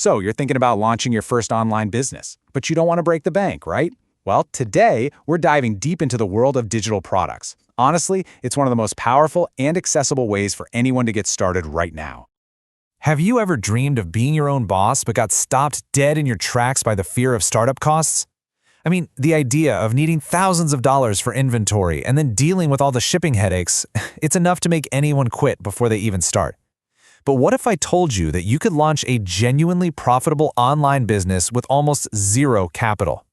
So you're thinking about launching your first online business, but you don't want to break the bank, right? Well, today we're diving deep into the world of digital products. Honestly, it's one of the most powerful and accessible ways for anyone to get started right now. Have you ever dreamed of being your own boss but got stopped dead in your tracks by the fear of startup costs? I mean, the idea of needing thousands of dollars for inventory and then dealing with all the shipping headaches, it's enough to make anyone quit before they even start. But what if I told you that you could launch a genuinely profitable online business with almost zero capital?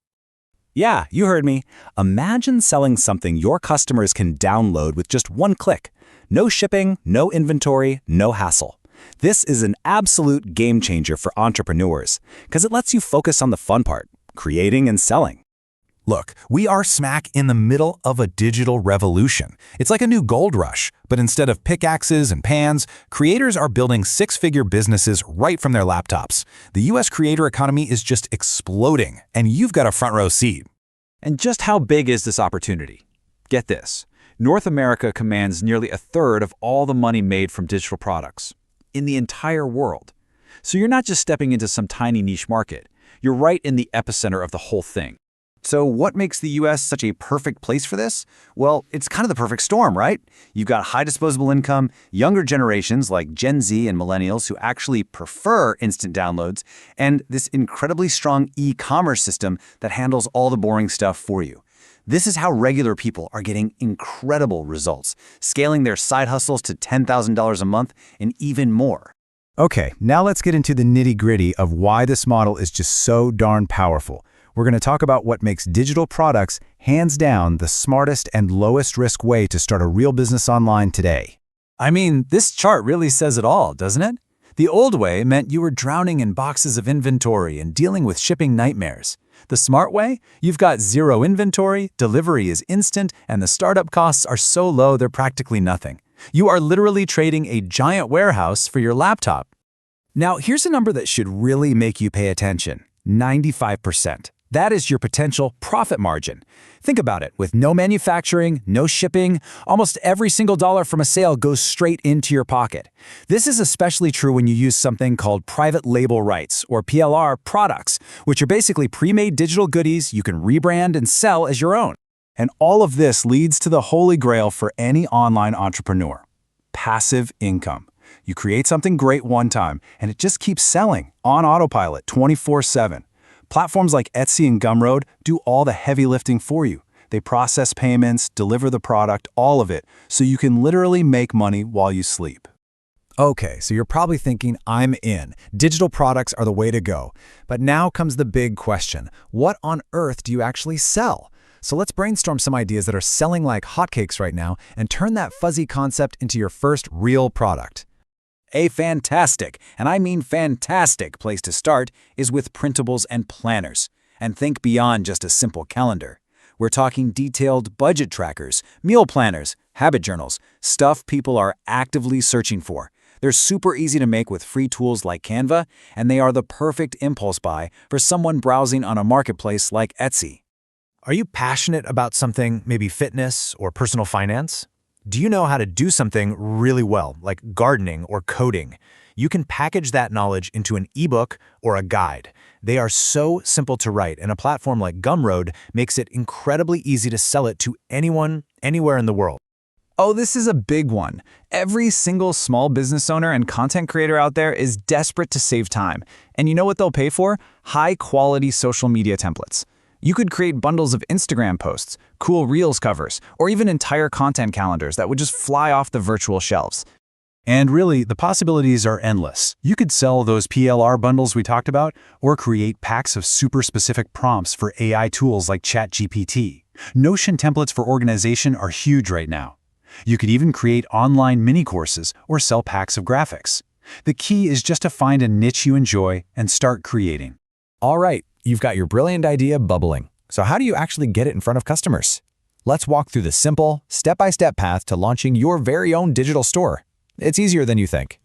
Yeah, you heard me. Imagine selling something your customers can download with just one click. No shipping, no inventory, no hassle. This is an absolute game changer for entrepreneurs because it lets you focus on the fun part, creating and selling. Look, we are smack in the middle of a digital revolution. It's like a new gold rush, but instead of pickaxes and pans, creators are building six-figure businesses right from their laptops. The US creator economy is just exploding, and you've got a front row seat. And just how big is this opportunity? Get this. North America commands nearly a third of all the money made from digital products in the entire world. So you're not just stepping into some tiny niche market. You're right in the epicenter of the whole thing. So what makes the US such a perfect place for this? Well, it's kind of the perfect storm, right? You've got high disposable income, younger generations like Gen Z and millennials who actually prefer instant downloads, and this incredibly strong e-commerce system that handles all the boring stuff for you. This is how regular people are getting incredible results, scaling their side hustles to $10,000 a month and even more. Okay, now let's get into the nitty-gritty of why this model is just so darn powerful. We're going to talk about what makes digital products, hands down, the smartest and lowest risk way to start a real business online today. I mean, this chart really says it all, doesn't it? The old way meant you were drowning in boxes of inventory and dealing with shipping nightmares. The smart way? You've got zero inventory, delivery is instant, and the startup costs are so low they're practically nothing. You are literally trading a giant warehouse for your laptop. Now, here's a number that should really make you pay attention. 95%. That is your potential profit margin. Think about it. With no manufacturing, no shipping, almost every single dollar from a sale goes straight into your pocket. This is especially true when you use something called private label rights, or PLR, products, which are basically pre-made digital goodies you can rebrand and sell as your own. And all of this leads to the holy grail for any online entrepreneur: passive income. You create something great one time, and it just keeps selling on autopilot 24/7. Platforms like Etsy and Gumroad do all the heavy lifting for you. They process payments, deliver the product, all of it, so you can literally make money while you sleep. Okay, so you're probably thinking, I'm in. Digital products are the way to go. But now comes the big question. What on earth do you actually sell? So let's brainstorm some ideas that are selling like hotcakes right now and turn that fuzzy concept into your first real product. A fantastic, and I mean fantastic, place to start is with printables and planners. And think beyond just a simple calendar. We're talking detailed budget trackers, meal planners, habit journals, stuff people are actively searching for. They're super easy to make with free tools like Canva, and they are the perfect impulse buy for someone browsing on a marketplace like Etsy. Are you passionate about something, maybe fitness or personal finance? Do you know how to do something really well, like gardening or coding? You can package that knowledge into an ebook or a guide. They are so simple to write, and a platform like Gumroad makes it incredibly easy to sell it to anyone, anywhere in the world. Oh, this is a big one. Every single small business owner and content creator out there is desperate to save time. And you know what they'll pay for? High-quality social media templates. You could create bundles of Instagram posts, cool Reels covers, or even entire content calendars that would just fly off the virtual shelves. And really, the possibilities are endless. You could sell those PLR bundles we talked about, or create packs of super specific prompts for AI tools like ChatGPT. Notion templates for organization are huge right now. You could even create online mini courses or sell packs of graphics. The key is just to find a niche you enjoy and start creating. All right, you've got your brilliant idea bubbling. So how do you actually get it in front of customers? Let's walk through the simple, step-by-step path to launching your very own digital store. It's easier than you think.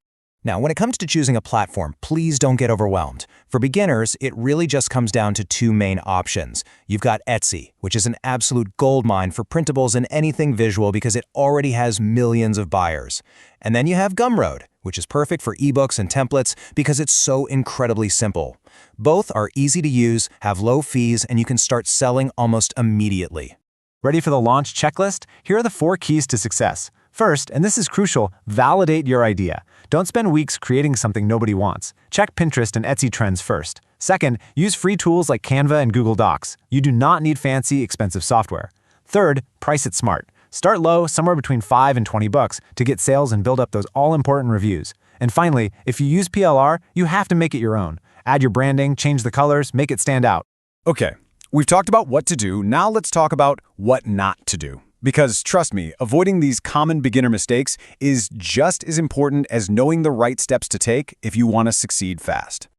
Now, when it comes to choosing a platform, please don't get overwhelmed. For beginners, it really just comes down to two main options. You've got Etsy, which is an absolute goldmine for printables and anything visual because it already has millions of buyers. And then you have Gumroad, which is perfect for ebooks and templates because it's so incredibly simple. Both are easy to use, have low fees, and you can start selling almost immediately. Ready for the launch checklist? Here are the 4 keys to success. First, and this is crucial, validate your idea. Don't spend weeks creating something nobody wants. Check Pinterest and Etsy trends first. Second, use free tools like Canva and Google Docs. You do not need fancy, expensive software. Third, price it smart. Start low, somewhere between $5 and $20 to get sales and build up those all-important reviews. And finally, if you use PLR, you have to make it your own. Add your branding, change the colors, make it stand out. Okay, we've talked about what to do. Now let's talk about what not to do. Because trust me, avoiding these common beginner mistakes is just as important as knowing the right steps to take if you want to succeed fast.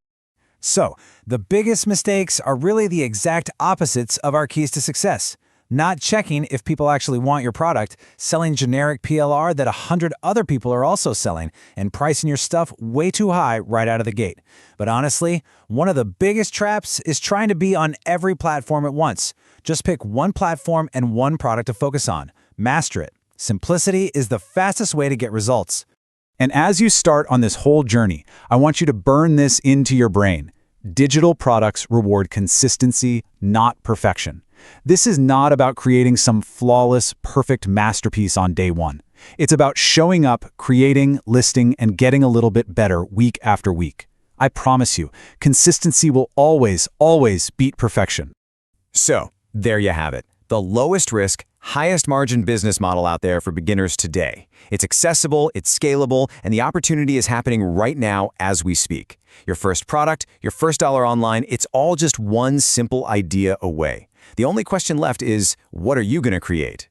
So, the biggest mistakes are really the exact opposites of our keys to success. Not checking if people actually want your product, selling generic PLR that 100 other people are also selling, and pricing your stuff way too high right out of the gate. But honestly, one of the biggest traps is trying to be on every platform at once. Just pick one platform and one product to focus on. Master it. Simplicity is the fastest way to get results. And as you start on this whole journey, I want you to burn this into your brain. Digital products reward consistency, not perfection. This is not about creating some flawless, perfect masterpiece on day one. It's about showing up, creating, listing, and getting a little bit better week after week. I promise you, consistency will always, always beat perfection. So, there you have it. The lowest risk, highest margin business model out there for beginners today. It's accessible, it's scalable, and the opportunity is happening right now as we speak. Your first product, your first dollar online, it's all just one simple idea away. The only question left is, what are you going to create?